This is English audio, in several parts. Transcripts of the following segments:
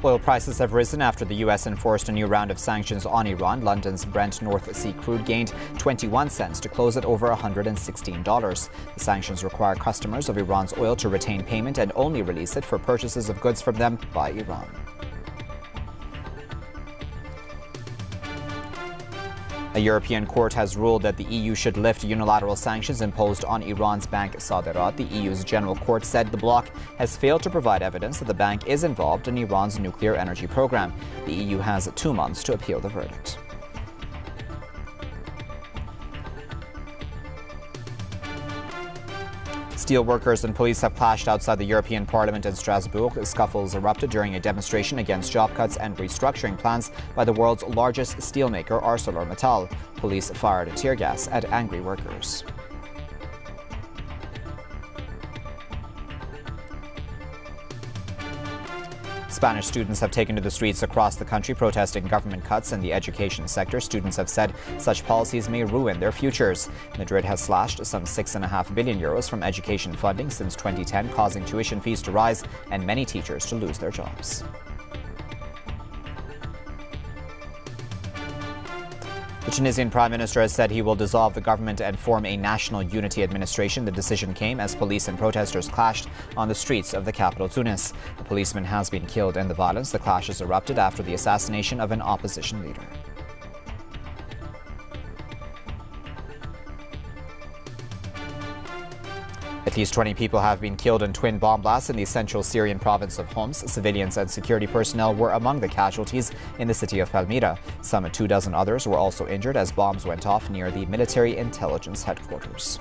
Oil prices have risen after the U.S. enforced a new round of sanctions on Iran. London's Brent North Sea crude gained 21 cents to close at over $116. The sanctions require customers of Iran's oil to retain payment and only release it for purchases of goods from them by Iran. A European court has ruled that the EU should lift unilateral sanctions imposed on Iran's bank Saderat. The EU's General Court said the bloc has failed to provide evidence that the bank is involved in Iran's nuclear energy program. The EU has 2 months to appeal the verdict. Steel workers and police have clashed outside the European Parliament in Strasbourg. Scuffles erupted during a demonstration against job cuts and restructuring plans by the world's largest steelmaker, ArcelorMittal. Police fired tear gas at angry workers. Spanish students have taken to the streets across the country protesting government cuts in the education sector. Students have said such policies may ruin their futures. Madrid has slashed some €6.5 billion from education funding since 2010, causing tuition fees to rise and many teachers to lose their jobs. The Tunisian Prime Minister has said he will dissolve the government and form a national unity administration. The decision came as police and protesters clashed on the streets of the capital, Tunis. A policeman has been killed in the violence. The clashes erupted after the assassination of an opposition leader. At least 20 people have been killed in twin bomb blasts in the central Syrian province of Homs. Civilians and security personnel were among the casualties in the city of Palmyra. Some 24 others were also injured as bombs went off near the military intelligence headquarters.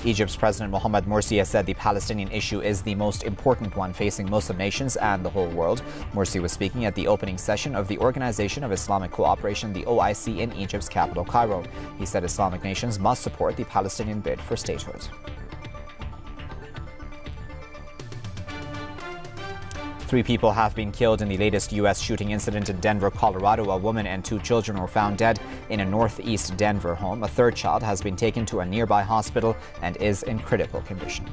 Egypt's President Mohamed Morsi has said the Palestinian issue is the most important one facing Muslim nations and the whole world. Morsi was speaking at the opening session of the Organization of Islamic Cooperation, the OIC, in Egypt's capital, Cairo. He said Islamic nations must support the Palestinian bid for statehood. 3 people have been killed in the latest U.S. shooting incident in Denver, Colorado. A woman and 2 children were found dead in a northeast Denver home. A 3rd child has been taken to a nearby hospital and is in critical condition.